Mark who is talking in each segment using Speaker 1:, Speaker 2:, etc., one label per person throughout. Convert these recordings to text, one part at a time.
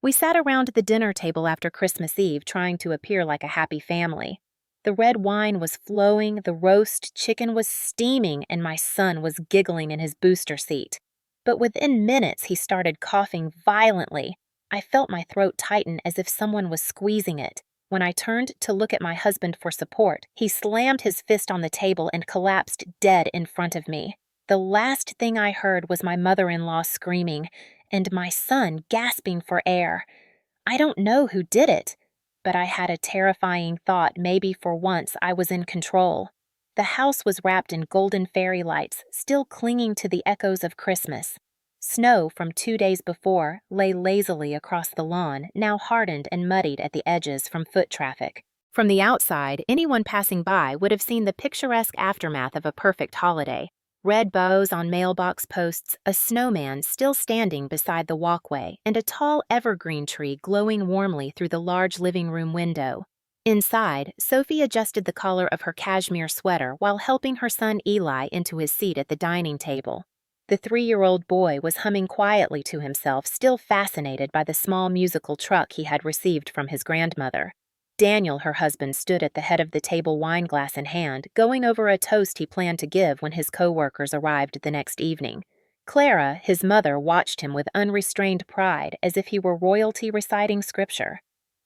Speaker 1: We sat around the dinner table after Christmas Eve trying to appear like a happy family. The red wine was flowing, the roast chicken was steaming, and my son was giggling in his booster seat. But within minutes, he started coughing violently. I felt my throat tighten as if someone was squeezing it. When I turned to look at my husband for support, he slammed his fist on the table and collapsed dead in front of me. The last thing I heard was my mother-in-law screaming, and my son gasping for air. I don't know who did it, but I had a terrifying thought maybe for once I was in control. The house was wrapped in golden fairy lights, still clinging to the echoes of Christmas. Snow from 2 days before lay lazily across the lawn, now hardened and muddied at the edges from foot traffic. From the outside, anyone passing by would have seen the picturesque aftermath of a perfect holiday. Red bows on mailbox posts, a snowman still standing beside the walkway, and a tall evergreen tree glowing warmly through the large living room window. Inside, Sophie adjusted the collar of her cashmere sweater while helping her son Eli into his seat at the dining table. The 3-year-old boy was humming quietly to himself, still fascinated by the small musical truck he had received from his grandmother. Daniel, her husband, stood at the head of the table, wineglass in hand, going over a toast he planned to give when his co-workers arrived the next evening. Clara, his mother, watched him with unrestrained pride as if he were royalty reciting scripture.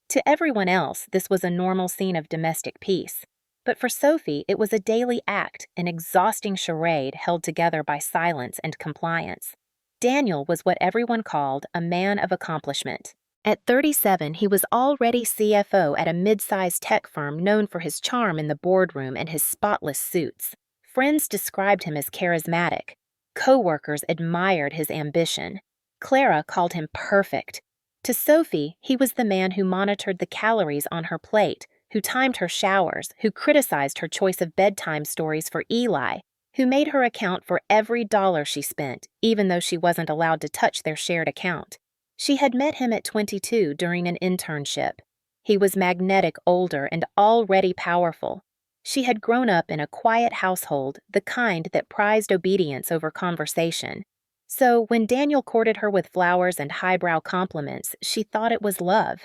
Speaker 1: To everyone else, this was a normal scene of domestic peace. But for Sophie, it was a daily act, an exhausting charade held together by silence and compliance. Daniel was what everyone called a man of accomplishment. At 37, he was already CFO at a mid-sized tech firm known for his charm in the boardroom and his spotless suits. Friends described him as charismatic. Co-workers admired his ambition. Clara called him perfect. To Sophie, he was the man who monitored the calories on her plate, who timed her showers, who criticized her choice of bedtime stories for Eli, who made her account for every dollar she spent, even though she wasn't allowed to touch their shared account. She had met him at 22 during an internship. He was magnetic, older, and already powerful. She had grown up in a quiet household, the kind that prized obedience over conversation. So when Daniel courted her with flowers and highbrow compliments, she thought it was love.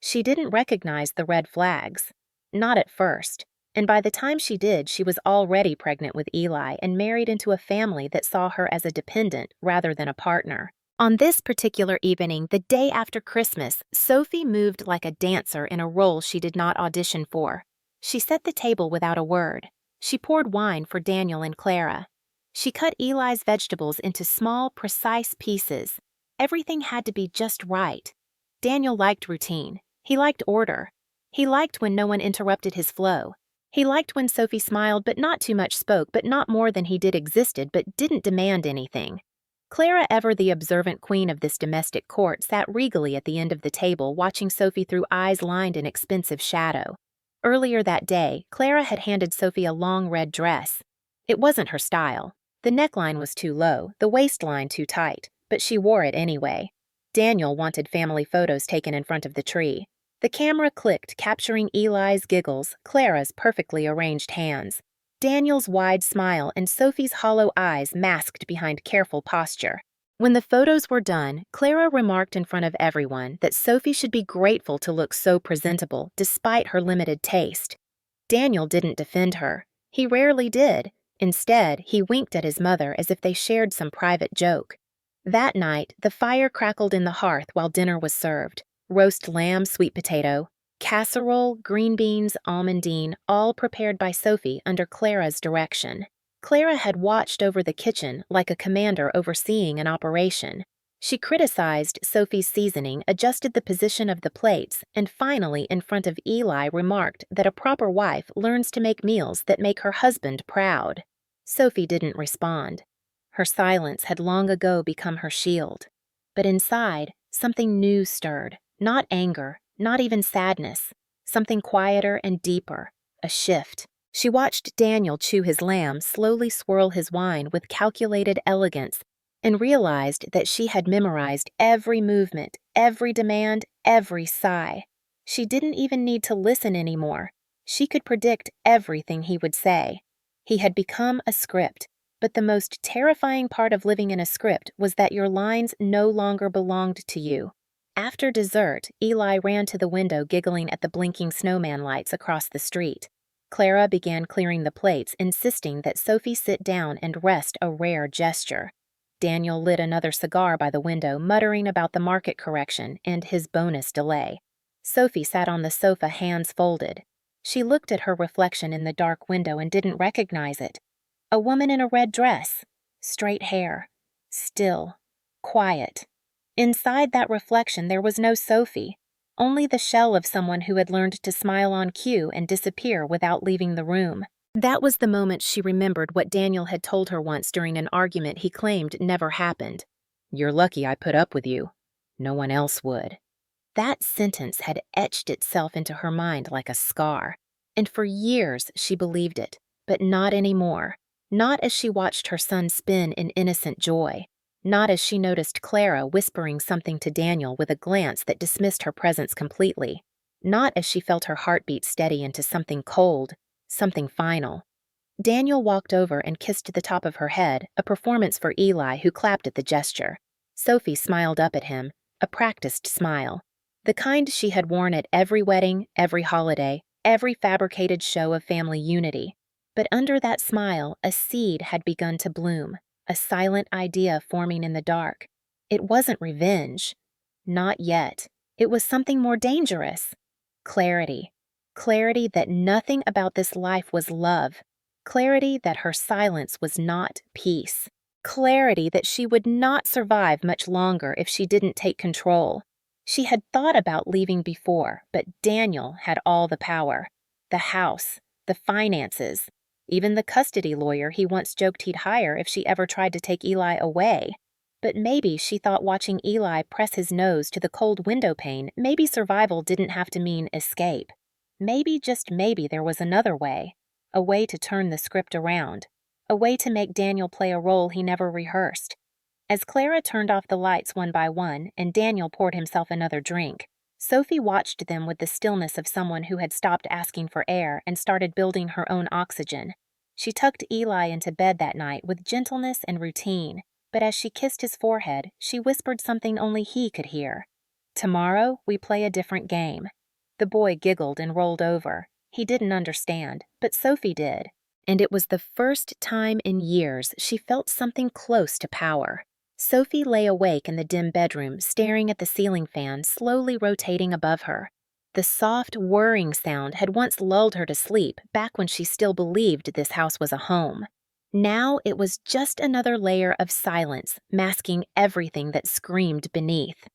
Speaker 1: She didn't recognize the red flags. Not at first. And by the time she did, she was already pregnant with Eli and married into a family that saw her as a dependent rather than a partner. On this particular evening, the day after Christmas, Sophie moved like a dancer in a role she did not audition for. She set the table without a word. She poured wine for Daniel and Clara. She cut Eli's vegetables into small, precise pieces. Everything had to be just right. Daniel liked routine. He liked order. He liked when no one interrupted his flow. He liked when Sophie smiled but not too much, spoke but not more than he did, existed but didn't demand anything. Clara, ever the observant queen of this domestic court, sat regally at the end of the table, watching Sophie through eyes lined in expensive shadow. Earlier that day, Clara had handed Sophie a long red dress. It wasn't her style. The neckline was too low, the waistline too tight, but she wore it anyway. Daniel wanted family photos taken in front of the tree. The camera clicked, capturing Eli's giggles, Clara's perfectly arranged hands, Daniel's wide smile, and Sophie's hollow eyes masked behind careful posture. When the photos were done, Clara remarked in front of everyone that Sophie should be grateful to look so presentable despite her limited taste. Daniel didn't defend her. He rarely did. Instead, he winked at his mother as if they shared some private joke. That night, the fire crackled in the hearth while dinner was served. Roast lamb, sweet potato, casserole, green beans, almondine, all prepared by Sophie under Clara's direction. Clara had watched over the kitchen like a commander overseeing an operation. She criticized Sophie's seasoning, adjusted the position of the plates, and finally, in front of Eli, remarked that a proper wife learns to make meals that make her husband proud. Sophie didn't respond. Her silence had long ago become her shield. But inside, something new stirred, not anger, not even sadness, something quieter and deeper, a shift. She watched Daniel chew his lamb, slowly swirl his wine with calculated elegance, and realized that she had memorized every movement, every demand, every sigh. She didn't even need to listen anymore. She could predict everything he would say. He had become a script, but the most terrifying part of living in a script was that your lines no longer belonged to you. After dessert, Eli ran to the window giggling at the blinking snowman lights across the street. Clara began clearing the plates, insisting that Sophie sit down and rest, a rare gesture. Daniel lit another cigar by the window, muttering about the market correction and his bonus delay. Sophie sat on the sofa, hands folded. She looked at her reflection in the dark window and didn't recognize it. A woman in a red dress, straight hair, still, quiet. Inside that reflection there was no Sophie, only the shell of someone who had learned to smile on cue and disappear without leaving the room. That was the moment she remembered what Daniel had told her once during an argument he claimed never happened. "You're lucky I put up with you. No one else would." That sentence had etched itself into her mind like a scar, and for years she believed it, but not anymore. Not as she watched her son spin in innocent joy. Not as she noticed Clara whispering something to Daniel with a glance that dismissed her presence completely. Not as she felt her heartbeat steady into something cold, something final. Daniel walked over and kissed the top of her head, a performance for Eli, who clapped at the gesture. Sophie smiled up at him, a practiced smile. The kind she had worn at every wedding, every holiday, every fabricated show of family unity. But under that smile, a seed had begun to bloom, a silent idea forming in the dark. It wasn't revenge. Not yet. It was something more dangerous. Clarity. Clarity that nothing about this life was love. Clarity that her silence was not peace. Clarity that she would not survive much longer if she didn't take control. She had thought about leaving before, but Daniel had all the power. The house, the finances, even the custody lawyer he once joked he'd hire if she ever tried to take Eli away. But maybe she thought watching Eli press his nose to the cold window pane, maybe survival didn't have to mean escape. Maybe, just maybe, there was another way. A way to turn the script around. A way to make Daniel play a role he never rehearsed. As Clara turned off the lights one by one and Daniel poured himself another drink, Sophie watched them with the stillness of someone who had stopped asking for air and started building her own oxygen. She tucked Eli into bed that night with gentleness and routine, but as she kissed his forehead, she whispered something only he could hear. "Tomorrow, we play a different game." The boy giggled and rolled over. He didn't understand, but Sophie did. And it was the first time in years she felt something close to power. Sophie lay awake in the dim bedroom, staring at the ceiling fan slowly rotating above her. The soft, whirring sound had once lulled her to sleep back when she still believed this house was a home. Now it was just another layer of silence, masking everything that screamed beneath.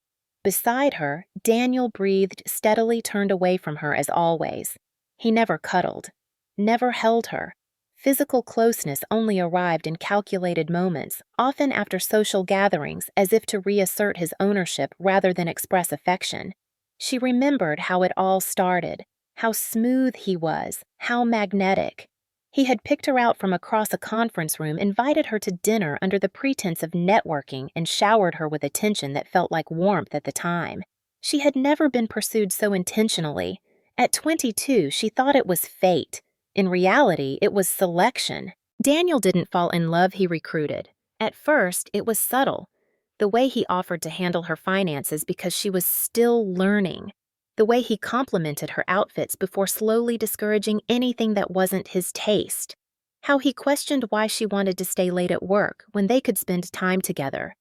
Speaker 1: Beside her, Daniel breathed steadily, turned away from her as always. He never cuddled, never held her. Physical closeness only arrived in calculated moments, often after social gatherings, as if to reassert his ownership rather than express affection. She remembered how it all started, how smooth he was, how magnetic. He had picked her out from across a conference room, invited her to dinner under the pretense of networking, and showered her with attention that felt like warmth at the time. She had never been pursued so intentionally. At 22, she thought it was fate. In reality, it was selection. Daniel didn't fall in love, he recruited. At first, it was subtle. The way he offered to handle her finances because she was still learning. The way he complimented her outfits before slowly discouraging anything that wasn't his taste. How he questioned why she wanted to stay late at work when they could spend time together.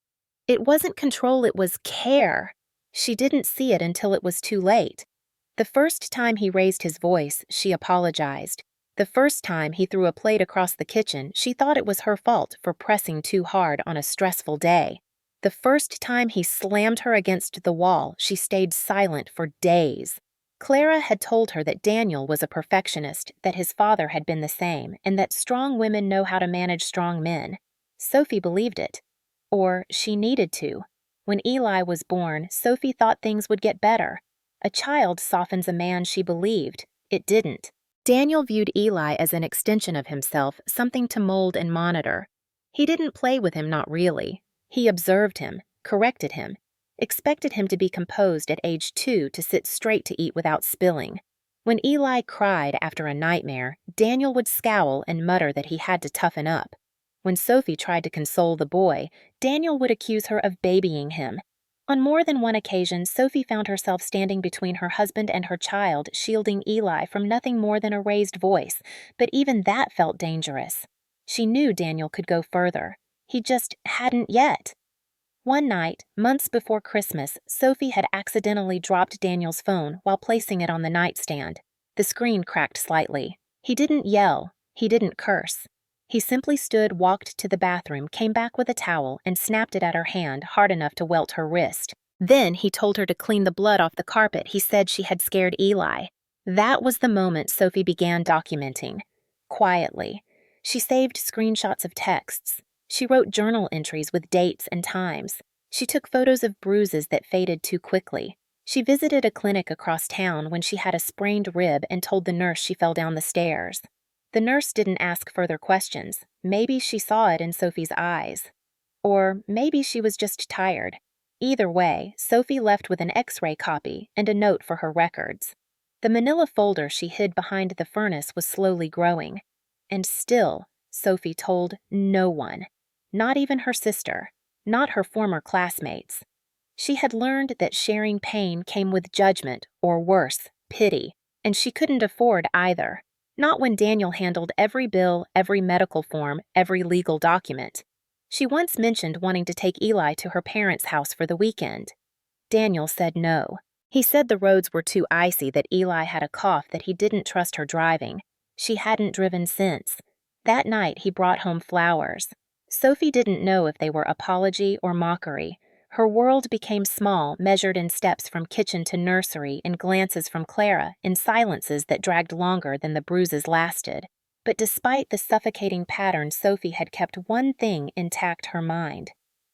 Speaker 1: It wasn't control, it was care. She didn't see it until it was too late. The first time he raised his voice, she apologized. The first time he threw a plate across the kitchen, she thought it was her fault for pressing too hard on a stressful day. The first time he slammed her against the wall, she stayed silent for days. Clara had told her that Daniel was a perfectionist, that his father had been the same, and that strong women know how to manage strong men. Sophie believed it. Or she needed to. When Eli was born, Sophie thought things would get better. A child softens a man she believed. It didn't. Daniel viewed Eli as an extension of himself, something to mold and monitor. He didn't play with him, not really. He observed him, corrected him, expected him to be composed at age 2 to sit straight to eat without spilling. When Eli cried after a nightmare, Daniel would scowl and mutter that he had to toughen up. When Sophie tried to console the boy, Daniel would accuse her of babying him. On more than one occasion, Sophie found herself standing between her husband and her child, shielding Eli from nothing more than a raised voice, but even that felt dangerous. She knew Daniel could go further. He just hadn't yet. One night, months before Christmas, Sophie had accidentally dropped Daniel's phone while placing it on the nightstand. The screen cracked slightly. He didn't yell. He didn't curse. He simply stood, walked to the bathroom, came back with a towel, and snapped it at her hand hard enough to welt her wrist. Then he told her to clean the blood off the carpet he said she had scared Eli. That was the moment Sophie began documenting. Quietly. She saved screenshots of texts. She wrote journal entries with dates and times. She took photos of bruises that faded too quickly. She visited a clinic across town when she had a sprained rib and told the nurse she fell down the stairs. The nurse didn't ask further questions. Maybe she saw it in Sophie's eyes. Or maybe she was just tired. Either way, Sophie left with an X-ray copy and a note for her records. The manila folder she hid behind the furnace was slowly growing. And still, Sophie told no one. Not even her sister. Not her former classmates. She had learned that sharing pain came with judgment, or worse, pity, and she couldn't afford either. Not when Daniel handled every bill, every medical form, every legal document. She once mentioned wanting to take Eli to her parents' house for the weekend. Daniel said no. He said the roads were too icy, that Eli had a cough, that he didn't trust her driving. She hadn't driven since. That night he brought home flowers. Sophie didn't know if they were apology or mockery. Her world became small, measured in steps from kitchen to nursery, in glances from Clara, in silences that dragged longer than the bruises lasted. But despite the suffocating pattern, Sophie had kept one thing intact: her mind.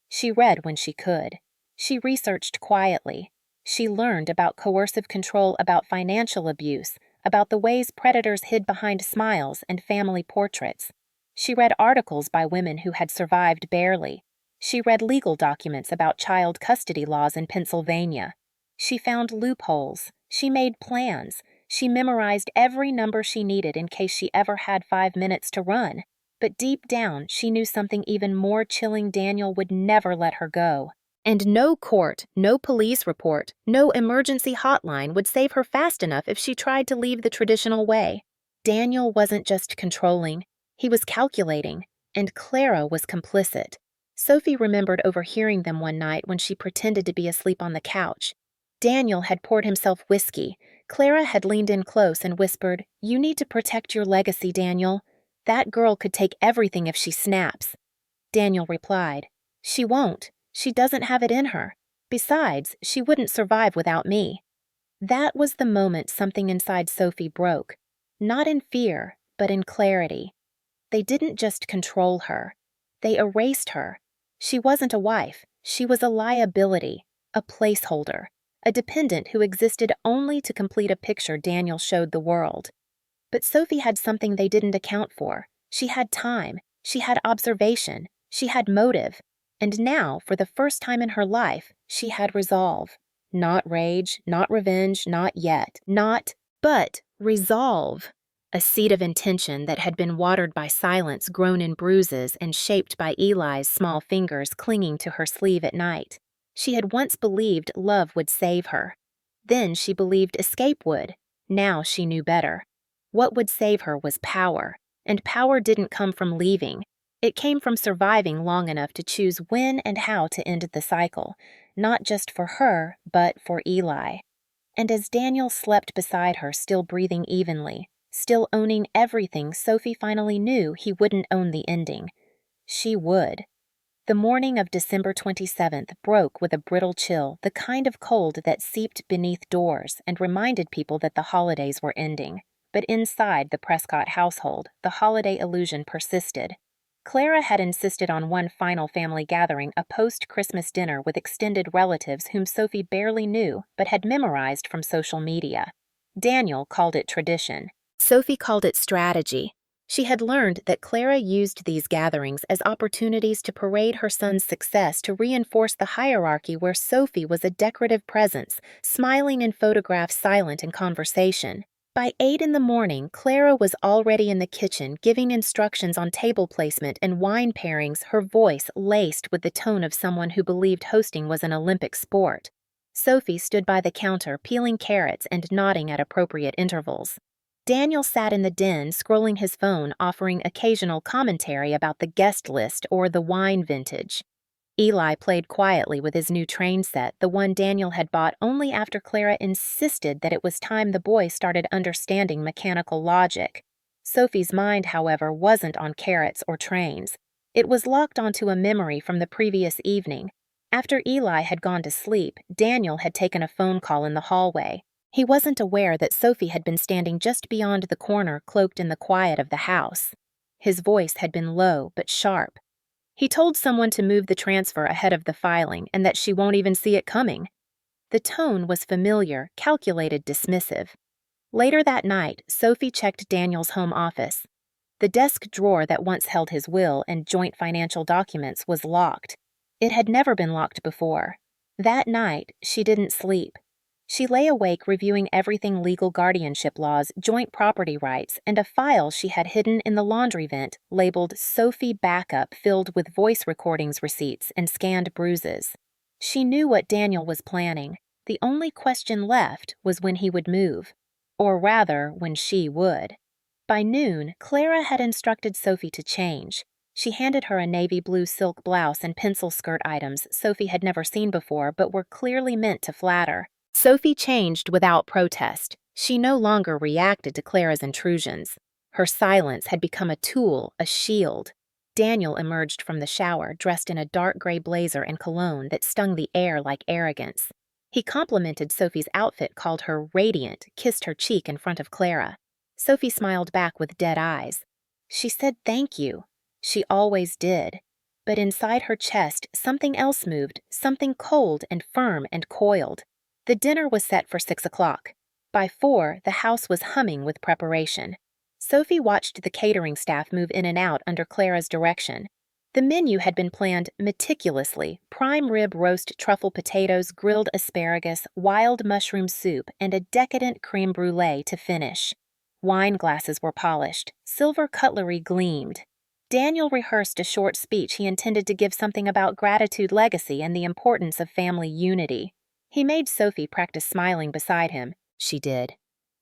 Speaker 1: She read when she could. She researched quietly. She learned about coercive control, about financial abuse, about the ways predators hid behind smiles and family portraits. She read articles by women who had survived barely. She read legal documents about child custody laws in Pennsylvania. She found loopholes. She made plans. She memorized every number she needed in case she ever had 5 minutes to run. But deep down, she knew something even more chilling: Daniel would never let her go. And no court, no police report, no emergency hotline would save her fast enough if she tried to leave the traditional way. Daniel wasn't just controlling. He was calculating, and Clara was complicit. Sophie remembered overhearing them one night when she pretended to be asleep on the couch. Daniel had poured himself whiskey. Clara had leaned in close and whispered, "You need to protect your legacy, Daniel. That girl could take everything if she snaps." Daniel replied, "She won't. She doesn't have it in her. Besides, she wouldn't survive without me." That was the moment something inside Sophie broke. Not in fear, but in clarity. They didn't just control her. They erased her. She wasn't a wife. She was a liability, a placeholder, a dependent who existed only to complete a picture Daniel showed the world. But Sophie had something they didn't account for. She had time. She had observation. She had motive. And now, for the first time in her life, she had resolve. Not rage, not revenge, not yet. But resolve. A seed of intention that had been watered by silence, grown in bruises, and shaped by Eli's small fingers clinging to her sleeve at night. She had once believed love would save her. Then she believed escape would. Now she knew better. What would save her was power, and power didn't come from leaving. It came from surviving long enough to choose when and how to end the cycle, not just for her, but for Eli. And as Daniel slept beside her, still breathing evenly, still owning everything, Sophie finally knew he wouldn't own the ending. She would. The morning of December 27th broke with a brittle chill, the kind of cold that seeped beneath doors and reminded people that the holidays were ending. But inside the Prescott household, the holiday illusion persisted. Clara had insisted on one final family gathering, a post-Christmas dinner with extended relatives whom Sophie barely knew but had memorized from social media. Daniel called it tradition. Sophie called it strategy. She had learned that Clara used these gatherings as opportunities to parade her son's success, to reinforce the hierarchy where Sophie was a decorative presence, smiling in photographs, silent in conversation. By 8 in the morning, Clara was already in the kitchen giving instructions on table placement and wine pairings, her voice laced with the tone of someone who believed hosting was an Olympic sport. Sophie stood by the counter peeling carrots and nodding at appropriate intervals. Daniel sat in the den scrolling his phone, offering occasional commentary about the guest list or the wine vintage. Eli played quietly with his new train set, the one Daniel had bought only after Clara insisted that it was time the boy started understanding mechanical logic. Sophie's mind, however, wasn't on carrots or trains. It was locked onto a memory from the previous evening. After Eli had gone to sleep, Daniel had taken a phone call in the hallway. He wasn't aware that Sophie had been standing just beyond the corner, cloaked in the quiet of the house. His voice had been low but sharp. He told someone to move the transfer ahead of the filing and that she won't even see it coming. The tone was familiar, calculated, dismissive. Later that night, Sophie checked Daniel's home office. The desk drawer that once held his will and joint financial documents was locked. It had never been locked before. That night, she didn't sleep. She lay awake reviewing everything legal guardianship laws, joint property rights, and a file she had hidden in the laundry vent labeled Sophie Backup, filled with voice recordings receipts and scanned bruises. She knew what Daniel was planning. The only question left was when he would move. Or rather, when she would. By noon, Clara had instructed Sophie to change. She handed her a navy blue silk blouse and pencil skirt items Sophie had never seen before but were clearly meant to flatter. Sophie changed without protest. She no longer reacted to Clara's intrusions. Her silence had become a tool, a shield. Daniel emerged from the shower, dressed in a dark gray blazer and cologne that stung the air like arrogance. He complimented Sophie's outfit, called her radiant, kissed her cheek in front of Clara. Sophie smiled back with dead eyes. She said thank you. She always did. But inside her chest, something else moved, something cold and firm and coiled. The dinner was set for 6 o'clock. By 4, the house was humming with preparation. Sophie watched the catering staff move in and out under Clara's direction. The menu had been planned meticulously: prime rib roast truffle potatoes, grilled asparagus, wild mushroom soup, and a decadent creme brulee to finish. Wine glasses were polished. Silver cutlery gleamed. Daniel rehearsed a short speech he intended to give, something about gratitude, legacy, and the importance of family unity. He made Sophie practice smiling beside him. She did.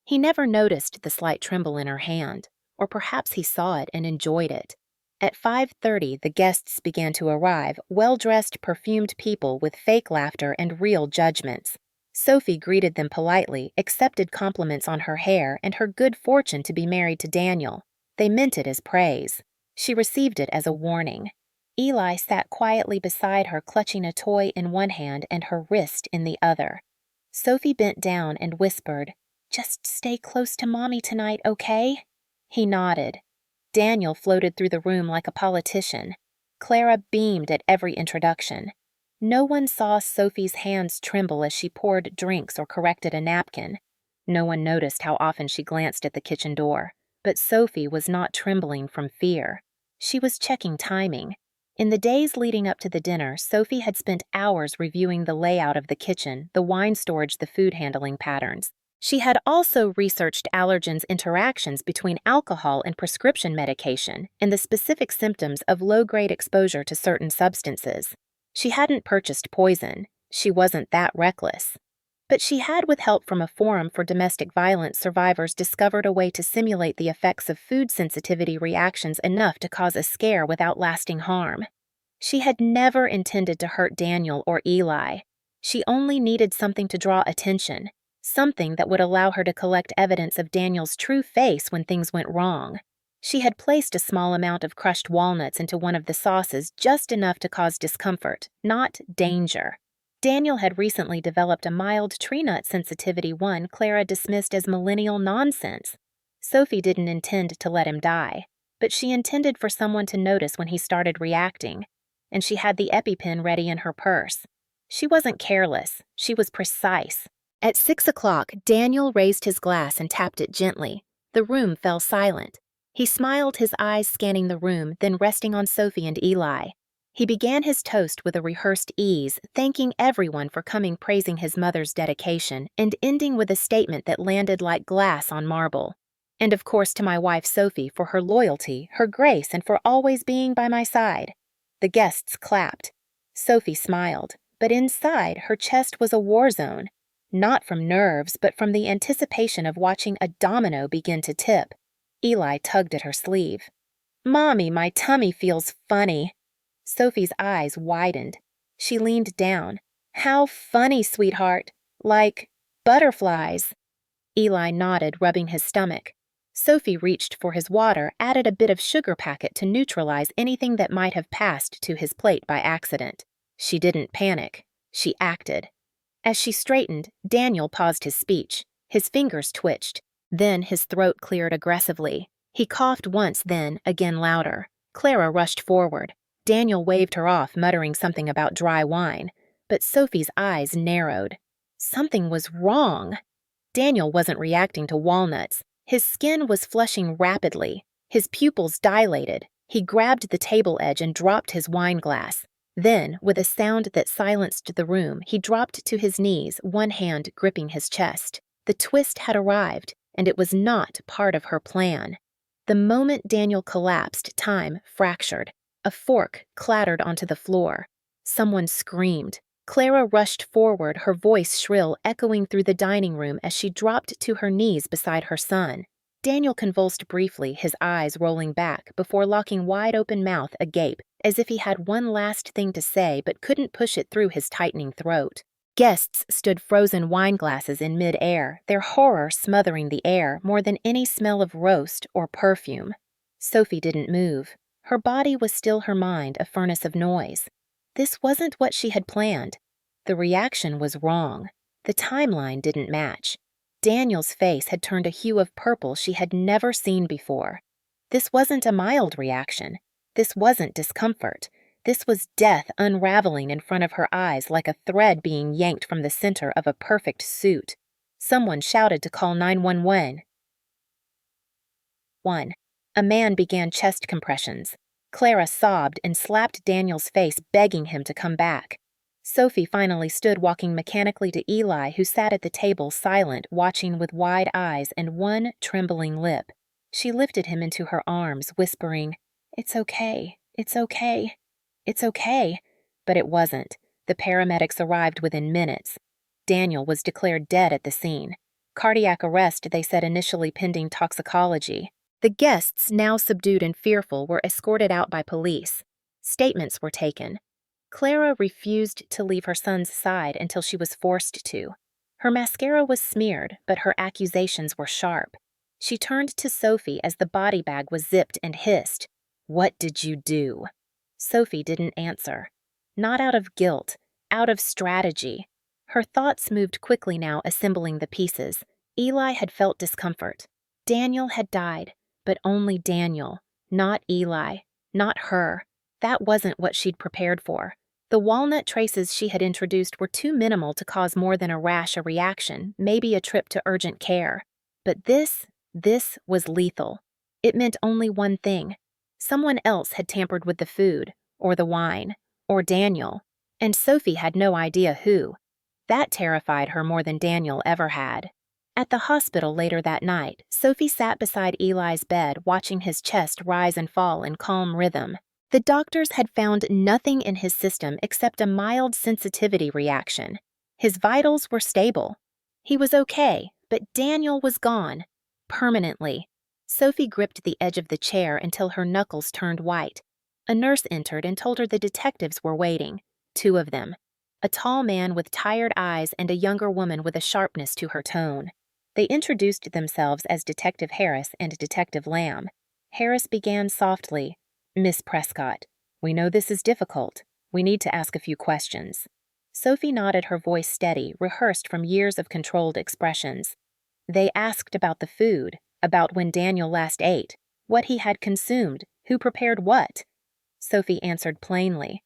Speaker 1: He never noticed the slight tremble in her hand, or perhaps he saw it and enjoyed it. At 5:30, the guests began to arrive, well-dressed, perfumed people with fake laughter and real judgments. Sophie greeted them politely, accepted compliments on her hair and her good fortune to be married to Daniel. They meant it as praise. She received it as a warning. Eli sat quietly beside her, clutching a toy in one hand and her wrist in the other. Sophie bent down and whispered, "Just stay close to Mommy tonight, okay?" He nodded. Daniel floated through the room like a politician. Clara beamed at every introduction. No one saw Sophie's hands tremble as she poured drinks or corrected a napkin. No one noticed how often she glanced at the kitchen door. But Sophie was not trembling from fear. She was checking timing. In the days leading up to the dinner, Sophie had spent hours reviewing the layout of the kitchen, the wine storage, the food handling patterns. She had also researched allergens' interactions between alcohol and prescription medication and the specific symptoms of low-grade exposure to certain substances. She hadn't purchased poison. She wasn't that reckless. But she had, with help from a forum for domestic violence survivors, discovered a way to simulate the effects of food sensitivity reactions enough to cause a scare without lasting harm. She had never intended to hurt Daniel or Eli. She only needed something to draw attention, something that would allow her to collect evidence of Daniel's true face when things went wrong. She had placed a small amount of crushed walnuts into one of the sauces, just enough to cause discomfort, not danger. Daniel had recently developed a mild tree nut sensitivity, one Clara dismissed as millennial nonsense. Sophie didn't intend to let him die, but she intended for someone to notice when he started reacting, and she had the EpiPen ready in her purse. She wasn't careless, she was precise. At 6 o'clock, Daniel raised his glass and tapped it gently. The room fell silent. He smiled, his eyes scanning the room, then resting on Sophie and Eli. He began his toast with a rehearsed ease, thanking everyone for coming, praising his mother's dedication, and ending with a statement that landed like glass on marble. And of course to my wife Sophie for her loyalty, her grace, and for always being by my side. The guests clapped. Sophie smiled, but inside her chest was a war zone. Not from nerves, but from the anticipation of watching a domino begin to tip. Eli tugged at her sleeve. "Mommy, my tummy feels funny." Sophie's eyes widened. She leaned down. "How funny, sweetheart. Like butterflies." Eli nodded, rubbing his stomach. Sophie reached for his water, added a bit of sugar packet to neutralize anything that might have passed to his plate by accident. She didn't panic. She acted. As she straightened, Daniel paused his speech. His fingers twitched. Then his throat cleared aggressively. He coughed once, then, again louder. Clara rushed forward. Daniel waved her off, muttering something about dry wine. But Sophie's eyes narrowed. Something was wrong. Daniel wasn't reacting to walnuts. His skin was flushing rapidly. His pupils dilated. He grabbed the table edge and dropped his wine glass. Then, with a sound that silenced the room, he dropped to his knees, one hand gripping his chest. The twist had arrived, and it was not part of her plan. The moment Daniel collapsed, time fractured. A fork clattered onto the floor. Someone screamed. Clara rushed forward, her voice shrill, echoing through the dining room as she dropped to her knees beside her son. Daniel convulsed briefly, his eyes rolling back, before locking wide-open mouth agape, as if he had one last thing to say but couldn't push it through his tightening throat. Guests stood frozen wine glasses in mid-air, their horror smothering the air more than any smell of roast or perfume. Sophie didn't move. Her body was still her mind, a furnace of noise. This wasn't what she had planned. The reaction was wrong. The timeline didn't match. Daniel's face had turned a hue of purple she had never seen before. This wasn't a mild reaction. This wasn't discomfort. This was death unraveling in front of her eyes like a thread being yanked from the center of a perfect suit. Someone shouted to call 911. A man began chest compressions. Clara sobbed and slapped Daniel's face, begging him to come back. Sophie finally stood, walking mechanically to Eli, who sat at the table silent, watching with wide eyes and one trembling lip. She lifted him into her arms, whispering, "It's okay, it's okay, it's okay." But it wasn't. The paramedics arrived within minutes. Daniel was declared dead at the scene. Cardiac arrest, they said, initially pending toxicology. The guests, now subdued and fearful, were escorted out by police. Statements were taken. Clara refused to leave her son's side until she was forced to. Her mascara was smeared, but her accusations were sharp. She turned to Sophie as the body bag was zipped and hissed, "What did you do?" Sophie didn't answer. Not out of guilt, out of strategy. Her thoughts moved quickly now, assembling the pieces. Eli had felt discomfort. Daniel had died. But only Daniel, not Eli, not her. That wasn't what she'd prepared for. The walnut traces she had introduced were too minimal to cause more than a rash, a reaction, maybe a trip to urgent care. But this was lethal. It meant only one thing. Someone else had tampered with the food, or the wine, or Daniel, and Sophie had no idea who. That terrified her more than Daniel ever had. At the hospital later that night, Sophie sat beside Eli's bed, watching his chest rise and fall in calm rhythm. The doctors had found nothing in his system except a mild sensitivity reaction. His vitals were stable. He was okay, but Daniel was gone. Permanently. Sophie gripped the edge of the chair until her knuckles turned white. A nurse entered and told her the detectives were waiting. 2 of them. A tall man with tired eyes and a younger woman with a sharpness to her tone. They introduced themselves as Detective Harris and Detective Lamb. Harris began softly, "Miss Prescott, we know this is difficult. We need to ask a few questions." Sophie nodded, her voice steady, rehearsed from years of controlled expressions. They asked about the food, about when Daniel last ate, what he had consumed, who prepared what. Sophie answered plainly,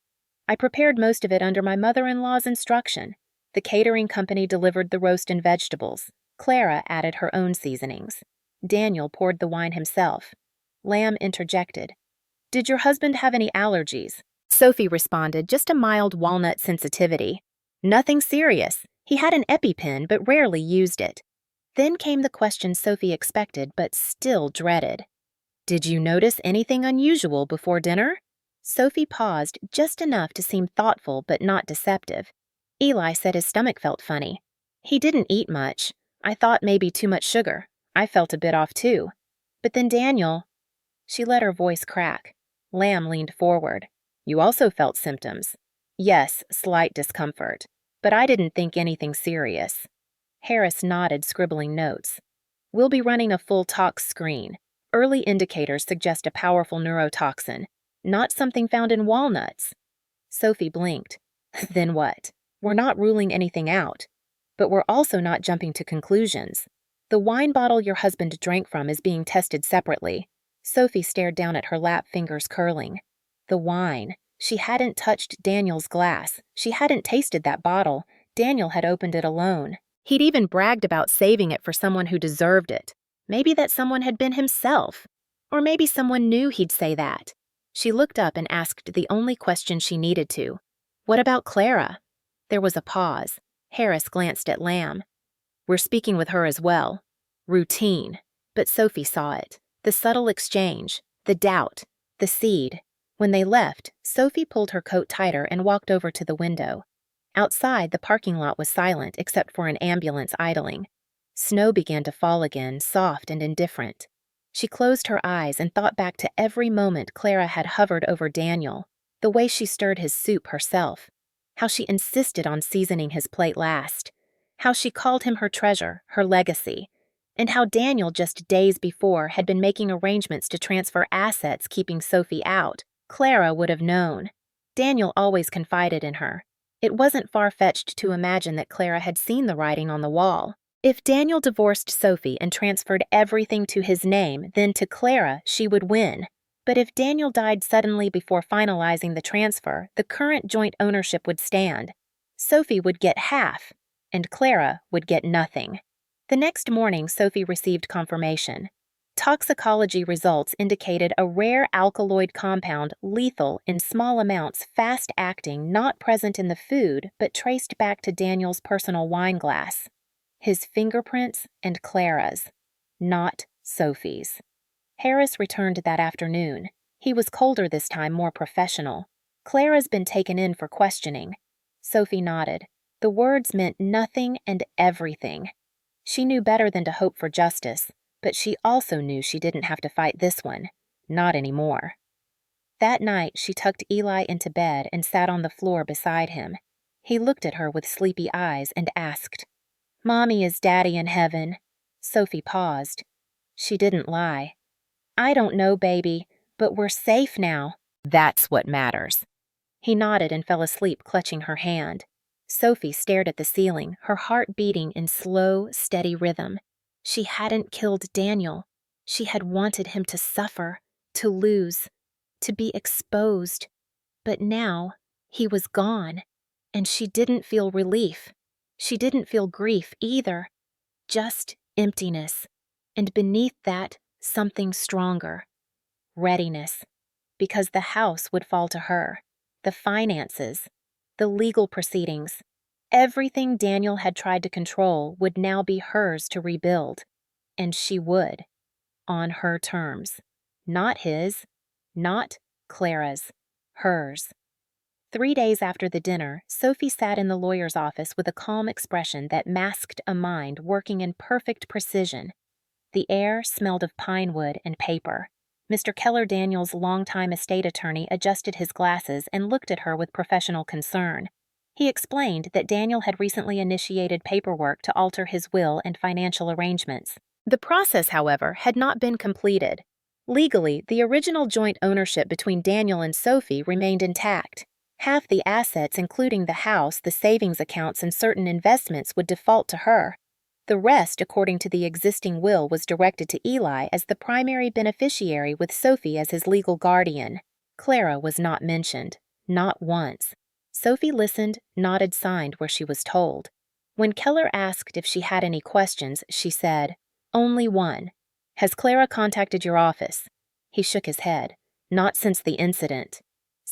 Speaker 1: "I prepared most of it under my mother-in-law's instruction. The catering company delivered the roast and vegetables. Clara added her own seasonings. Daniel poured the wine himself. Lamb interjected, "Did your husband have any allergies?" Sophie responded, just a mild walnut sensitivity. Nothing serious. He had an EpiPen but rarely used it. Then came the question Sophie expected but still dreaded. Did you notice anything unusual before dinner? Sophie paused just enough to seem thoughtful but not deceptive. Eli said his stomach felt funny. He didn't eat much. I thought maybe too much sugar. I felt a bit off too. But then Daniel... She let her voice crack. Lamb leaned forward. You also felt symptoms. Yes, slight discomfort. But I didn't think anything serious. Harris nodded, scribbling notes. We'll be running a full tox screen. Early indicators suggest a powerful neurotoxin, not something found in walnuts. Sophie blinked. Then what? We're not ruling anything out. But we're also not jumping to conclusions. The wine bottle your husband drank from is being tested separately. Sophie stared down at her lap, fingers curling. The wine. She hadn't touched Daniel's glass. She hadn't tasted that bottle. Daniel had opened it alone. He'd even bragged about saving it for someone who deserved it. Maybe that someone had been himself. Or maybe someone knew he'd say that. She looked up and asked the only question she needed to. What about Clara? There was a pause. Harris glanced at Lamb. We're speaking with her as well. Routine. But Sophie saw it. The subtle exchange. The doubt. The seed. When they left, Sophie pulled her coat tighter and walked over to the window. Outside, the parking lot was silent except for an ambulance idling. Snow began to fall again, soft and indifferent. She closed her eyes and thought back to every moment Clara had hovered over Daniel, the way she stirred his soup herself, how she insisted on seasoning his plate last, how she called him her treasure, her legacy, and how Daniel just days before had been making arrangements to transfer assets keeping Sophie out. Clara would have known. Daniel always confided in her. It wasn't far-fetched to imagine that Clara had seen the writing on the wall. If Daniel divorced Sophie and transferred everything to his name, then to Clara she would win. But if Daniel died suddenly before finalizing the transfer, the current joint ownership would stand. Sophie would get half, and Clara would get nothing. The next morning, Sophie received confirmation. Toxicology results indicated a rare alkaloid compound lethal in small amounts, fast-acting, not present in the food, but traced back to Daniel's personal wine glass. His fingerprints and Clara's, not Sophie's. Harris returned that afternoon. He was colder this time, more professional. Clara's been taken in for questioning. Sophie nodded. The words meant nothing and everything. She knew better than to hope for justice, but she also knew she didn't have to fight this one. Not anymore. That night, she tucked Eli into bed and sat on the floor beside him. He looked at her with sleepy eyes and asked, Mommy, is Daddy in heaven? Sophie paused. She didn't lie. I don't know, baby, but we're safe now. That's what matters. He nodded and fell asleep, clutching her hand. Sophie stared at the ceiling, her heart beating in slow, steady rhythm. She hadn't killed Daniel. She had wanted him to suffer, to lose, to be exposed. But now, he was gone, and she didn't feel relief. She didn't feel grief either, just emptiness, and beneath that, something stronger. Readiness, because the house would fall to her, the finances, the legal proceedings. Everything Daniel had tried to control would now be hers to rebuild, and she would, on her terms. Not his, not Clara's, hers. 3 days after the dinner, Sophie sat in the lawyer's office with a calm expression that masked a mind working in perfect precision. The air smelled of pine wood and paper. Mr. Keller Daniels' longtime estate attorney adjusted his glasses and looked at her with professional concern. He explained that Daniel had recently initiated paperwork to alter his will and financial arrangements. The process, however, had not been completed. Legally, the original joint ownership between Daniel and Sophie remained intact. Half the assets, including the house, the savings accounts, and certain investments, would default to her. The rest, according to the existing will, was directed to Eli as the primary beneficiary with Sophie as his legal guardian. Clara was not mentioned. Not once. Sophie listened, nodded, signed where she was told. When Keller asked if she had any questions, she said, Only one. Has Clara contacted your office? He shook his head. Not since the incident.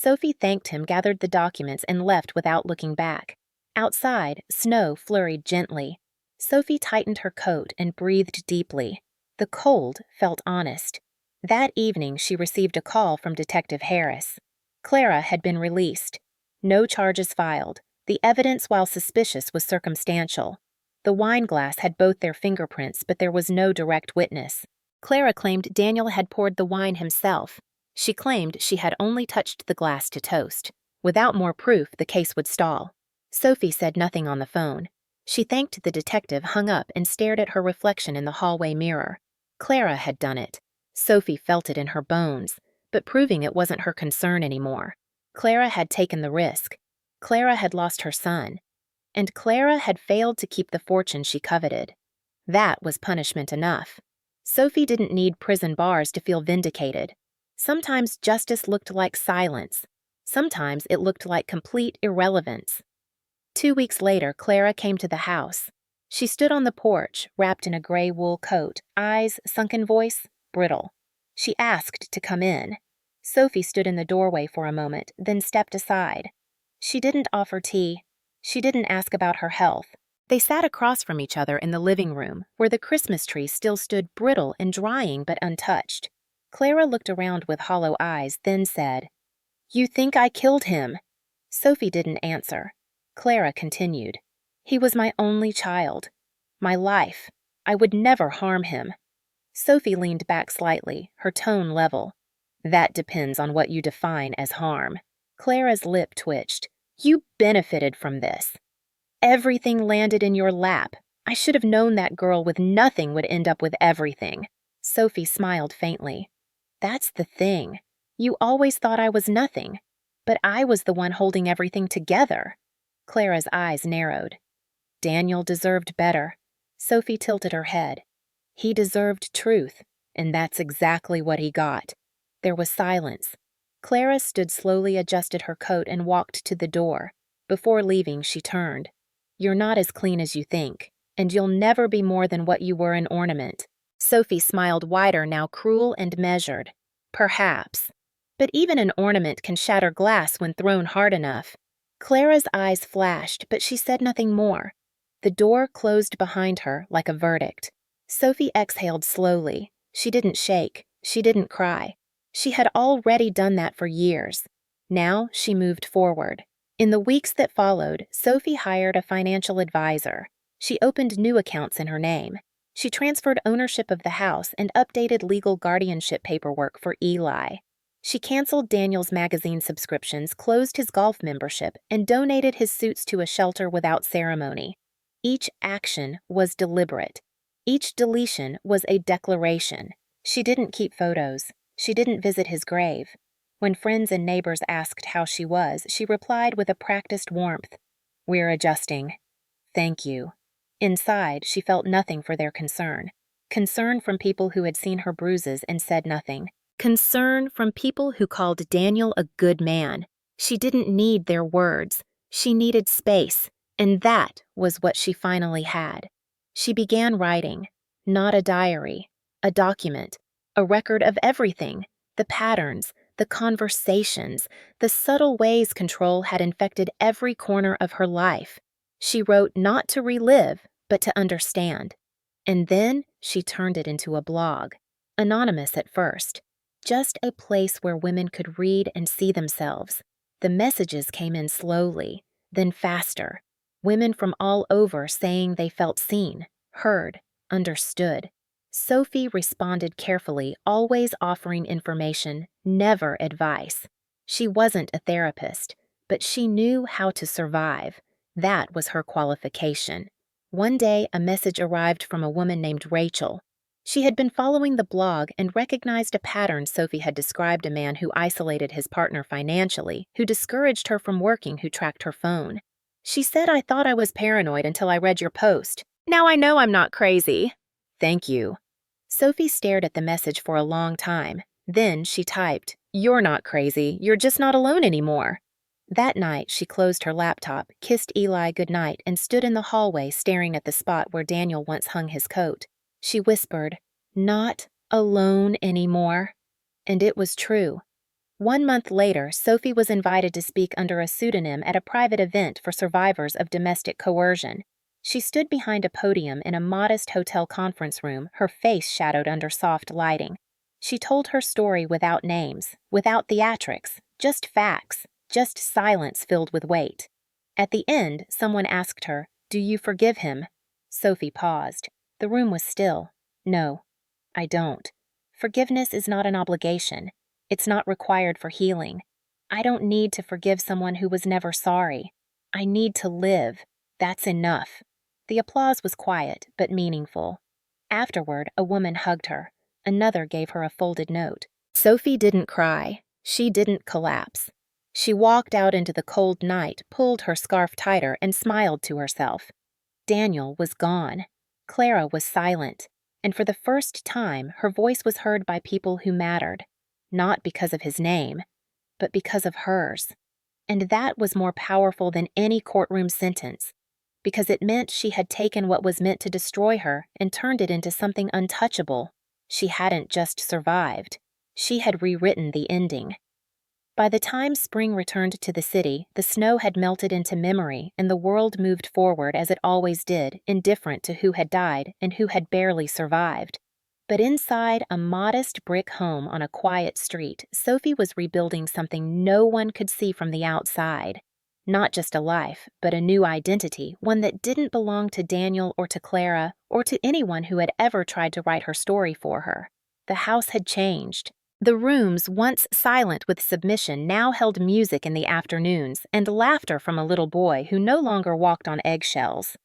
Speaker 1: Sophie thanked him, gathered the documents, and left without looking back. Outside, snow flurried gently. Sophie tightened her coat and breathed deeply. The cold felt honest. That evening, she received a call from Detective Harris. Clara had been released. No charges filed. The evidence, while suspicious, was circumstantial. The wine glass had both their fingerprints, but there was no direct witness. Clara claimed Daniel had poured the wine himself. She claimed she had only touched the glass to toast. Without more proof, the case would stall. Sophie said nothing on the phone. She thanked the detective, hung up, and stared at her reflection in the hallway mirror. Clara had done it. Sophie felt it in her bones, but proving it wasn't her concern anymore. Clara had taken the risk. Clara had lost her son. And Clara had failed to keep the fortune she coveted. That was punishment enough. Sophie didn't need prison bars to feel vindicated. Sometimes justice looked like silence. Sometimes it looked like complete irrelevance. 2 weeks later, Clara came to the house. She stood on the porch, wrapped in a gray wool coat, eyes, sunken voice, brittle. She asked to come in. Sophie stood in the doorway for a moment, then stepped aside. She didn't offer tea. She didn't ask about her health. They sat across from each other in the living room, where the Christmas tree still stood brittle and drying but untouched. Clara looked around with hollow eyes, then said, "You think I killed him?" Sophie didn't answer. Clara continued, "He was my only child. My life. I would never harm him." Sophie leaned back slightly, her tone level. "That depends on what you define as harm." Clara's lip twitched. "You benefited from this. Everything landed in your lap. I should have known that girl with nothing would end up with everything." Sophie smiled faintly. "That's the thing. You always thought I was nothing, but I was the one holding everything together." Clara's eyes narrowed. "Daniel deserved better." Sophie tilted her head. "He deserved truth, and that's exactly what he got." There was silence. Clara stood slowly, adjusted her coat, and walked to the door. Before leaving, she turned. "You're not as clean as you think, and you'll never be more than what you were an ornament." Sophie smiled wider, now cruel and measured. "Perhaps. But even an ornament can shatter glass when thrown hard enough." Clara's eyes flashed, but she said nothing more. The door closed behind her like a verdict. Sophie exhaled slowly. She didn't shake. She didn't cry. She had already done that for years. Now she moved forward. In the weeks that followed, Sophie hired a financial advisor. She opened new accounts in her name. She transferred ownership of the house and updated legal guardianship paperwork for Eli. She canceled Daniel's magazine subscriptions, closed his golf membership, and donated his suits to a shelter without ceremony. Each action was deliberate. Each deletion was a declaration. She didn't keep photos. She didn't visit his grave. When friends and neighbors asked how she was, she replied with a practiced warmth, "We're adjusting. Thank you." Inside, she felt nothing for their concern. Concern from people who had seen her bruises and said nothing. Concern from people who called Daniel a good man. She didn't need their words. She needed space, and that was what she finally had. She began writing. Not a diary. A document. A record of everything. The patterns, the conversations, the subtle ways control had infected every corner of her life. She wrote not to relive, but to understand. And then she turned it into a blog. Anonymous at first. Just a place where women could read and see themselves. The messages came in slowly, then faster. Women from all over saying they felt seen, heard, understood. Sophie responded carefully, always offering information, never advice. She wasn't a therapist, but she knew how to survive. That was her qualification. One day, a message arrived from a woman named Rachel. She had been following the blog and recognized a pattern. Sophie had described a man who isolated his partner financially, who discouraged her from working, who tracked her phone. She said, "I thought I was paranoid until I read your post. Now I know I'm not crazy." "Thank you." Sophie stared at the message for a long time. Then she typed, "You're not crazy. You're just not alone anymore." That night, she closed her laptop, kissed Eli goodnight, and stood in the hallway staring at the spot where Daniel once hung his coat. She whispered, "Not alone anymore." And it was true. 1 month later, Sophie was invited to speak under a pseudonym at a private event for survivors of domestic coercion. She stood behind a podium in a modest hotel conference room, her face shadowed under soft lighting. She told her story without names, without theatrics, just facts, just silence filled with weight. At the end, someone asked her, "Do you forgive him?" Sophie paused. The room was still. "No, I don't. Forgiveness is not an obligation. It's not required for healing. I don't need to forgive someone who was never sorry. I need to live. That's enough." The applause was quiet, but meaningful. Afterward, a woman hugged her. Another gave her a folded note. Sophie didn't cry. She didn't collapse. She walked out into the cold night, pulled her scarf tighter, and smiled to herself. Daniel was gone. Clara was silent. And for the first time, her voice was heard by people who mattered. Not because of his name, but because of hers. And that was more powerful than any courtroom sentence, because it meant she had taken what was meant to destroy her and turned it into something untouchable. She hadn't just survived. She had rewritten the ending. By the time spring returned to the city, the snow had melted into memory and the world moved forward as it always did, indifferent to who had died and who had barely survived. But inside a modest brick home on a quiet street, Sophie was rebuilding something no one could see from the outside. Not just a life, but a new identity, one that didn't belong to Daniel or to Clara or to anyone who had ever tried to write her story for her. The house had changed. The rooms, once silent with submission, now held music in the afternoons and laughter from a little boy who no longer walked on eggshells.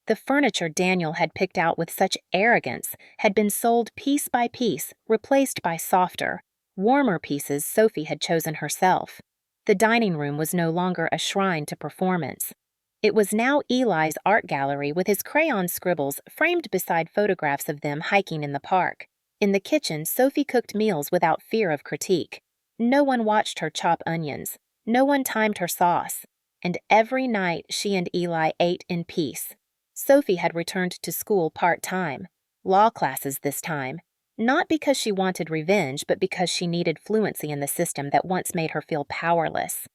Speaker 1: The furniture Daniel had picked out with such arrogance had been sold piece by piece, replaced by softer, warmer pieces Sophie had chosen herself. The dining room was no longer a shrine to performance. It was now Eli's art gallery with his crayon scribbles framed beside photographs of them hiking in the park. In the kitchen, Sophie cooked meals without fear of critique. No one watched her chop onions. No one timed her sauce. And every night she and Eli ate in peace. Sophie had returned to school part-time. Law classes this time. Not because she wanted revenge, but because she needed fluency in the system that once made her feel powerless.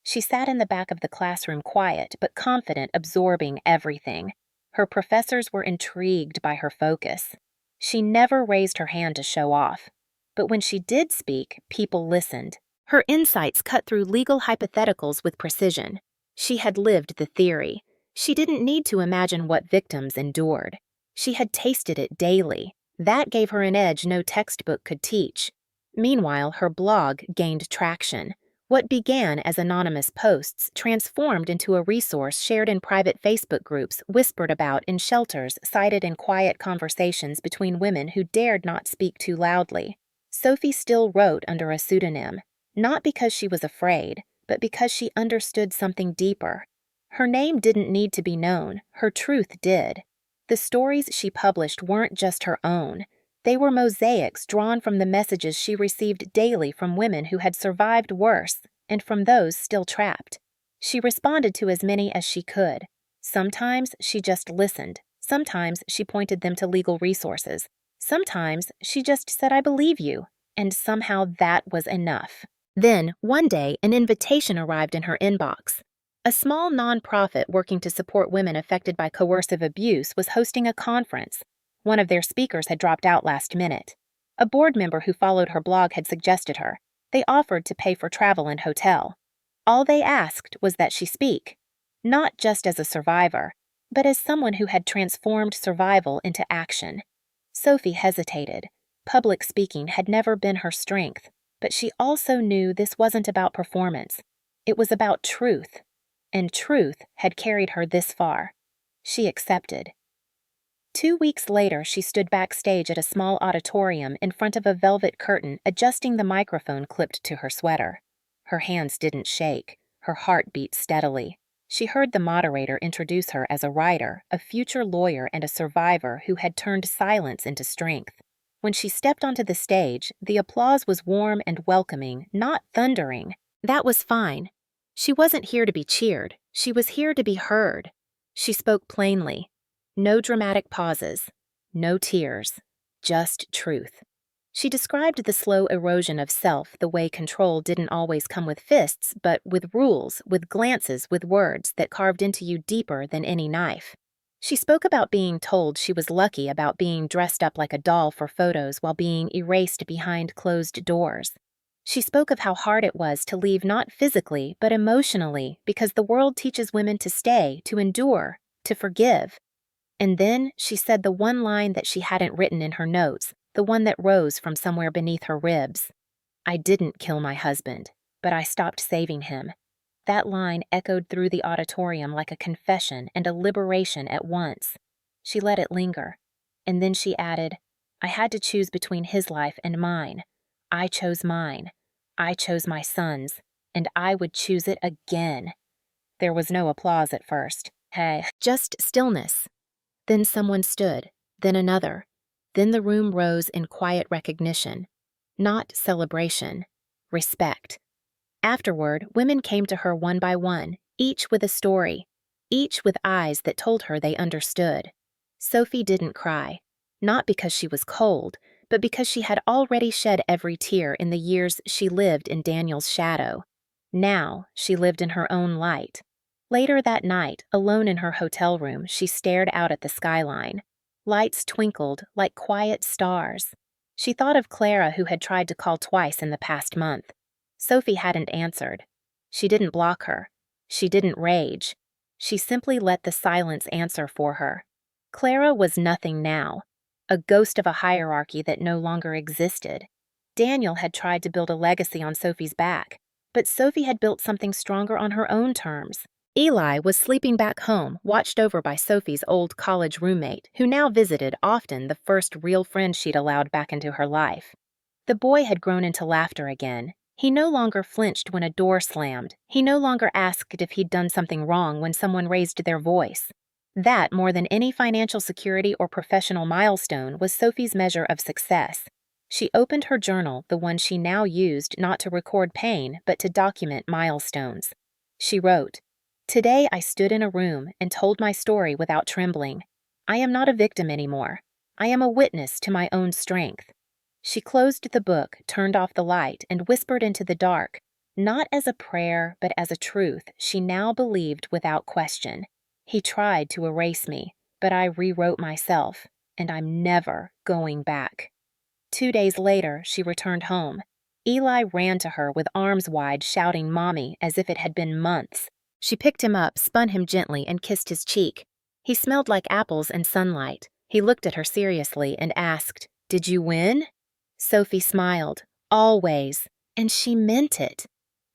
Speaker 1: She sat in the back of the classroom quiet, but confident, absorbing everything. Her professors were intrigued by her focus. She never raised her hand to show off. But when she did speak, people listened. Her insights cut through legal hypotheticals with precision. She had lived the theory. She didn't need to imagine what victims endured. She had tasted it daily. That gave her an edge no textbook could teach. Meanwhile, her blog gained traction. What began as anonymous posts transformed into a resource shared in private Facebook groups, whispered about in shelters, cited in quiet conversations between women who dared not speak too loudly. Sophie still wrote under a pseudonym, not because she was afraid, but because she understood something deeper. Her name didn't need to be known, her truth did. The stories she published weren't just her own. They were mosaics drawn from the messages she received daily from women who had survived worse and from those still trapped. She responded to as many as she could. Sometimes she just listened. Sometimes she pointed them to legal resources. Sometimes she just said, "I believe you," and somehow that was enough. Then, one day, an invitation arrived in her inbox. A small nonprofit working to support women affected by coercive abuse was hosting a conference. One of their speakers had dropped out last minute. A board member who followed her blog had suggested her. They offered to pay for travel and hotel. All they asked was that she speak, not just as a survivor, but as someone who had transformed survival into action. Sophie hesitated. Public speaking had never been her strength, but she also knew this wasn't about performance. It was about truth, and truth had carried her this far. She accepted. 2 weeks later, she stood backstage at a small auditorium in front of a velvet curtain, adjusting the microphone clipped to her sweater. Her hands didn't shake. Her heart beat steadily. She heard the moderator introduce her as a writer, a future lawyer, and a survivor who had turned silence into strength. When she stepped onto the stage, the applause was warm and welcoming, not thundering. That was fine. She wasn't here to be cheered. She was here to be heard. She spoke plainly. No dramatic pauses. No tears. Just truth. She described the slow erosion of self the way control didn't always come with fists, but with rules, with glances, with words that carved into you deeper than any knife. She spoke about being told she was lucky about being dressed up like a doll for photos while being erased behind closed doors. She spoke of how hard it was to leave not physically, but emotionally, because the world teaches women to stay, to endure, to forgive. And then she said the one line that she hadn't written in her notes, the one that rose from somewhere beneath her ribs. I didn't kill my husband, but I stopped saving him. That line echoed through the auditorium like a confession and a liberation at once. She let it linger, and then she added, I had to choose between his life and mine. I chose mine. I chose my son's, and I would choose it again. There was no applause at first. Hey, just stillness. Then someone stood, then another. Then the room rose in quiet recognition. Not celebration, respect. Afterward, women came to her one by one, each with a story, each with eyes that told her they understood. Sophie didn't cry, not because she was cold, but because she had already shed every tear in the years she lived in Daniel's shadow. Now she lived in her own light. Later that night, alone in her hotel room, she stared out at the skyline. Lights twinkled like quiet stars. She thought of Clara, who had tried to call twice in the past month. Sophie hadn't answered. She didn't block her. She didn't rage. She simply let the silence answer for her. Clara was nothing now, a ghost of a hierarchy that no longer existed. Daniel had tried to build a legacy on Sophie's back, but Sophie had built something stronger on her own terms. Eli was sleeping back home, watched over by Sophie's old college roommate, who now visited often, the first real friend she'd allowed back into her life. The boy had grown into laughter again. He no longer flinched when a door slammed. He no longer asked if he'd done something wrong when someone raised their voice. That, more than any financial security or professional milestone, was Sophie's measure of success. She opened her journal, the one she now used not to record pain, but to document milestones. She wrote, Today I stood in a room and told my story without trembling. I am not a victim anymore. I am a witness to my own strength. She closed the book, turned off the light, and whispered into the dark, not as a prayer, but as a truth she now believed without question. He tried to erase me, but I rewrote myself, and I'm never going back. 2 days later, she returned home. Eli ran to her with arms wide, shouting "Mommy," as if it had been months. She picked him up, spun him gently, and kissed his cheek. He smelled like apples and sunlight. He looked at her seriously and asked, "Did you win?" Sophie smiled. Always. And she meant it.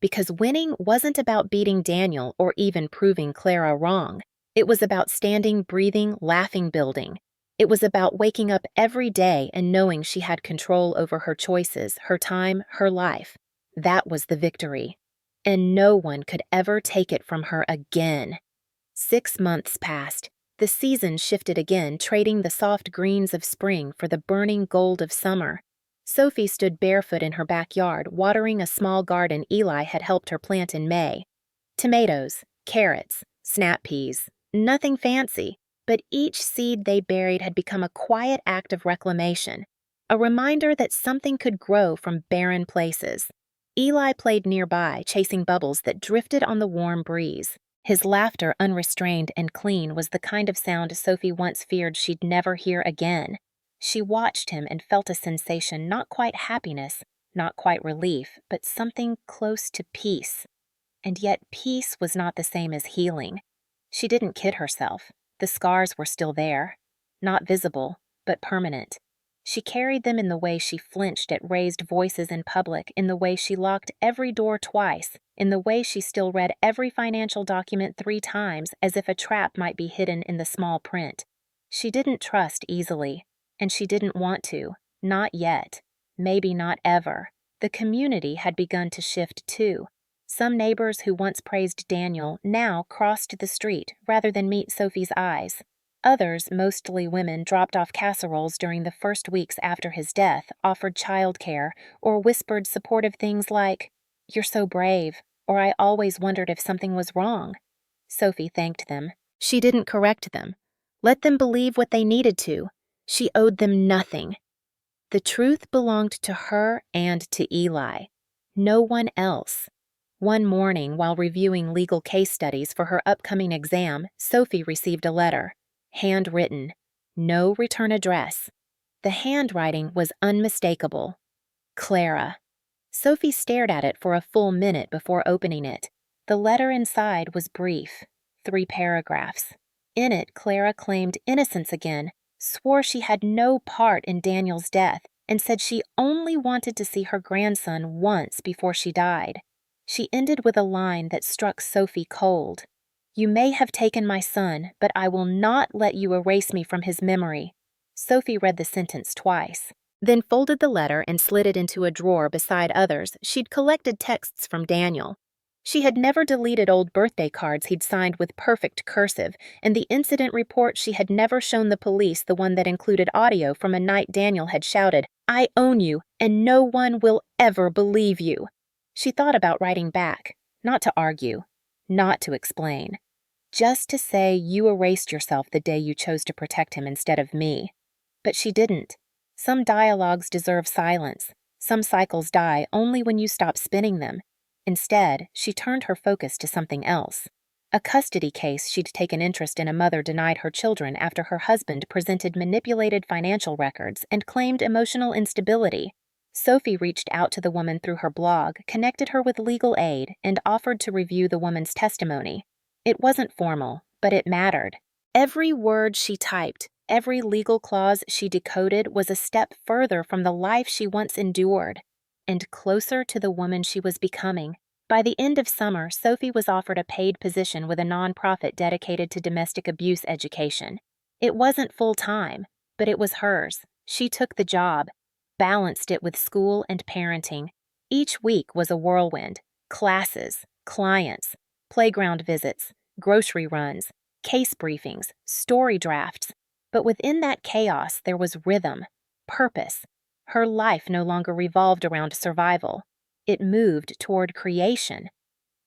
Speaker 1: Because winning wasn't about beating Daniel or even proving Clara wrong. It was about standing, breathing, laughing, building. It was about waking up every day and knowing she had control over her choices, her time, her life. That was the victory. And no one could ever take it from her again. 6 months passed. The season shifted again, trading the soft greens of spring for the burning gold of summer. Sophie stood barefoot in her backyard, watering a small garden Eli had helped her plant in May. Tomatoes, carrots, snap peas, nothing fancy, but each seed they buried had become a quiet act of reclamation, a reminder that something could grow from barren places. Eli played nearby, chasing bubbles that drifted on the warm breeze. His laughter, unrestrained and clean, was the kind of sound Sophie once feared she'd never hear again. She watched him and felt a sensation, not quite happiness, not quite relief, but something close to peace. And yet peace was not the same as healing. She didn't kid herself. The scars were still there, not visible, but permanent. She carried them in the way she flinched at raised voices in public, in the way she locked every door twice, in the way she still read every financial document 3 times as if a trap might be hidden in the small print. She didn't trust easily, and she didn't want to, not yet, maybe not ever. The community had begun to shift too. Some neighbors who once praised Daniel now crossed the street rather than meet Sophie's eyes. Others, mostly women, dropped off casseroles during the first weeks after his death, offered childcare, or whispered supportive things like, "You're so brave," or "I always wondered if something was wrong." Sophie thanked them. She didn't correct them. Let them believe what they needed to. She owed them nothing. The truth belonged to her and to Eli. No one else. One morning, while reviewing legal case studies for her upcoming exam, Sophie received a letter. Handwritten. No return address. The handwriting was unmistakable. Clara. Sophie stared at it for a full minute before opening it. The letter inside was brief. 3 paragraphs. In it, Clara claimed innocence again, swore she had no part in Daniel's death, and said she only wanted to see her grandson once before she died. She ended with a line that struck Sophie cold. "You may have taken my son, but I will not let you erase me from his memory." Sophie read the sentence twice, then folded the letter and slid it into a drawer beside others she'd collected texts from Daniel. She had never deleted old birthday cards he'd signed with perfect cursive, and the incident report she had never shown the police the one that included audio from a night Daniel had shouted, "I own you, and no one will ever believe you." She thought about writing back, not to argue, not to explain. Just to say you erased yourself the day you chose to protect him instead of me. But she didn't. Some dialogues deserve silence. Some cycles die only when you stop spinning them. Instead, she turned her focus to something else. A custody case she'd taken interest in a mother denied her children after her husband presented manipulated financial records and claimed emotional instability. Sophie reached out to the woman through her blog, connected her with legal aid, and offered to review the woman's testimony. It wasn't formal, but it mattered. Every word she typed, every legal clause she decoded was a step further from the life she once endured, and closer to the woman she was becoming. By the end of summer, Sophie was offered a paid position with a nonprofit dedicated to domestic abuse education. It wasn't full-time, but it was hers. She took the job, balanced it with school and parenting. Each week was a whirlwind: classes, clients, playground visits, grocery runs, case briefings, story drafts. But within that chaos, there was rhythm, purpose. Her life no longer revolved around survival. It moved toward creation.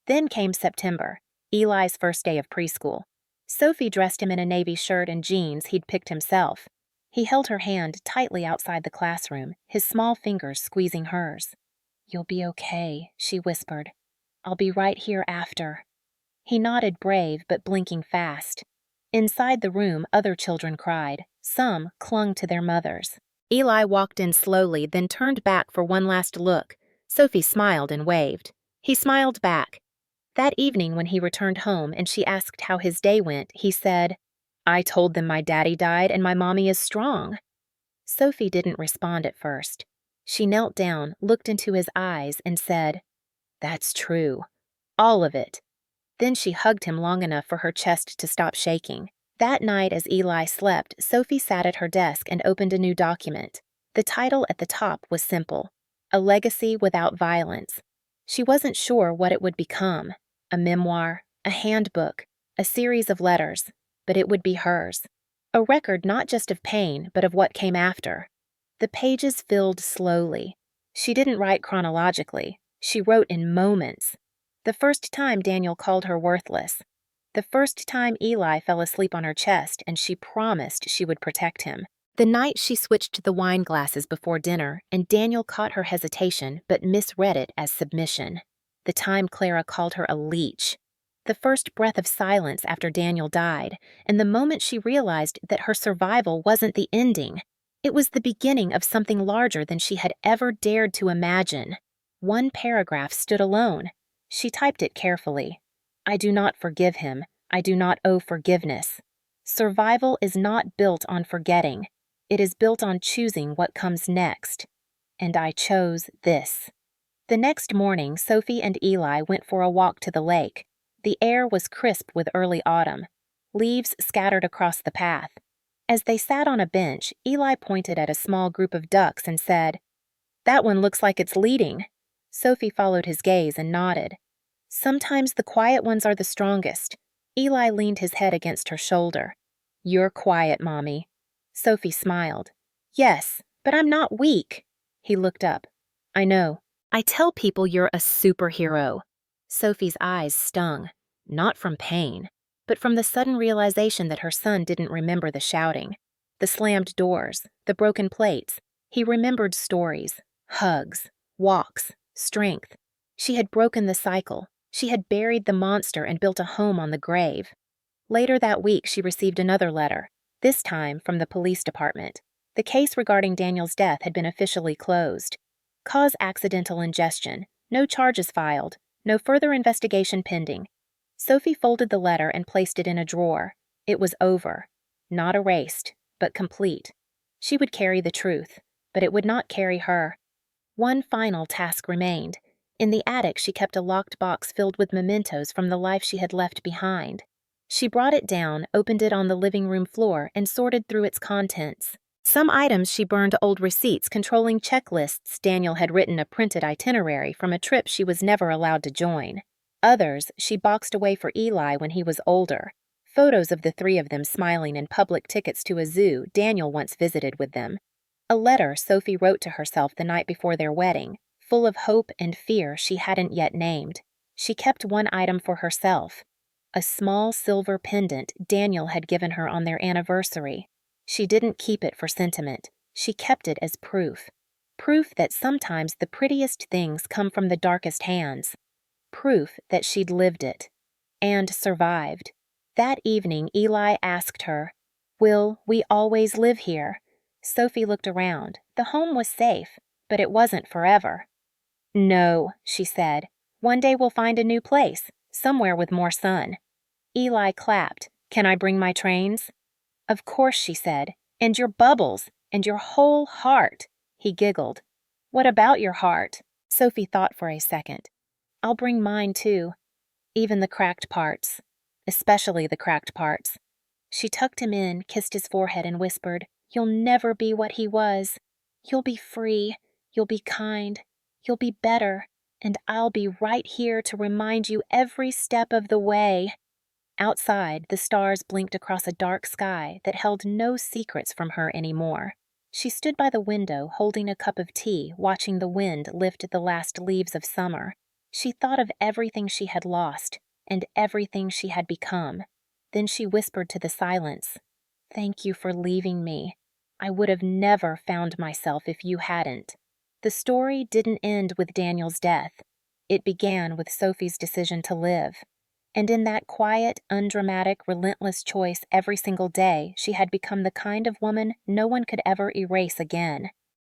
Speaker 1: Then came September, Eli's first day of preschool. Sophie dressed him in a navy shirt and jeans he'd picked himself. He held her hand tightly outside the classroom, his small fingers squeezing hers. "You'll be okay," she whispered. "I'll be right here after." He nodded, brave but blinking fast. Inside the room, other children cried. Some clung to their mothers. Eli walked in slowly, then turned back for one last look. Sophie smiled and waved. He smiled back. That evening, when he returned home and she asked how his day went, he said, "I told them my daddy died and my mommy is strong." Sophie didn't respond at first. She knelt down, looked into his eyes, and said, "That's true. All of it." Then she hugged him long enough for her chest to stop shaking. That night, as Eli slept, Sophie sat at her desk and opened a new document. The title at the top was simple: A Legacy Without Violence. She wasn't sure what it would become: a memoir, a handbook, a series of letters, but it would be hers. A record not just of pain, but of what came after. The pages filled slowly. She didn't write chronologically. She wrote in moments. The first time Daniel called her worthless. The first time Eli fell asleep on her chest and she promised she would protect him. The night she switched the wine glasses before dinner and Daniel caught her hesitation but misread it as submission. The time Clara called her a leech. The first breath of silence after Daniel died, and the moment she realized that her survival wasn't the ending. It was the beginning of something larger than she had ever dared to imagine. One paragraph stood alone. She typed it carefully. "I do not forgive him. I do not owe forgiveness. Survival is not built on forgetting. It is built on choosing what comes next. And I chose this." The next morning, Sophie and Eli went for a walk to the lake. The air was crisp with early autumn. Leaves scattered across the path. As they sat on a bench, Eli pointed at a small group of ducks and said, "That one looks like it's leading." Sophie followed his gaze and nodded. "Sometimes the quiet ones are the strongest." Eli leaned his head against her shoulder. "You're quiet, Mommy." Sophie smiled. "Yes, but I'm not weak." He looked up. "I know. I tell people you're a superhero." Sophie's eyes stung, not from pain, but from the sudden realization that her son didn't remember the shouting, the slammed doors, the broken plates. He remembered stories, hugs, walks, strength. She had broken the cycle. She had buried the monster and built a home on the grave. Later that week, she received another letter, this time from the police department. The case regarding Daniel's death had been officially closed. Cause accidental ingestion. No charges filed. No further investigation pending. Sophie folded the letter and placed it in a drawer. It was over. Not erased, but complete. She would carry the truth, but it would not carry her. One final task remained. In the attic, she kept a locked box filled with mementos from the life she had left behind. She brought it down, opened it on the living room floor, and sorted through its contents. Some items she burned old receipts controlling checklists Daniel had written a printed itinerary from a trip she was never allowed to join. Others she boxed away for Eli when he was older. Photos of the three of them smiling and public tickets to a zoo Daniel once visited with them. A letter Sophie wrote to herself the night before their wedding, full of hope and fear she hadn't yet named. She kept one item for herself. A small silver pendant Daniel had given her on their anniversary. She didn't keep it for sentiment. She kept it as proof. Proof that sometimes the prettiest things come from the darkest hands. Proof that she'd lived it. And survived. That evening, Eli asked her, "Will we always live here?" Sophie looked around. The home was safe, but it wasn't forever. "No," she said. "One day we'll find a new place, somewhere with more sun." Eli clapped. "Can I bring my trains?" "Of course," she said. "And your bubbles, and your whole heart." He giggled. "What about your heart?" Sophie thought for a second. "I'll bring mine too. Even the cracked parts. Especially the cracked parts." She tucked him in, kissed his forehead, and whispered, "You'll never be what he was. You'll be free. You'll be kind. You'll be better. And I'll be right here to remind you every step of the way." Outside, the stars blinked across a dark sky that held no secrets from her anymore. She stood by the window, holding a cup of tea, watching the wind lift the last leaves of summer. She thought of everything she had lost, and everything she had become. Then she whispered to the silence, "Thank you for leaving me. I would have never found myself if you hadn't." The story didn't end with Daniel's death. It began with Sophie's decision to live. And in that quiet, undramatic, relentless choice every single day, she had become the kind of woman no one could ever erase again.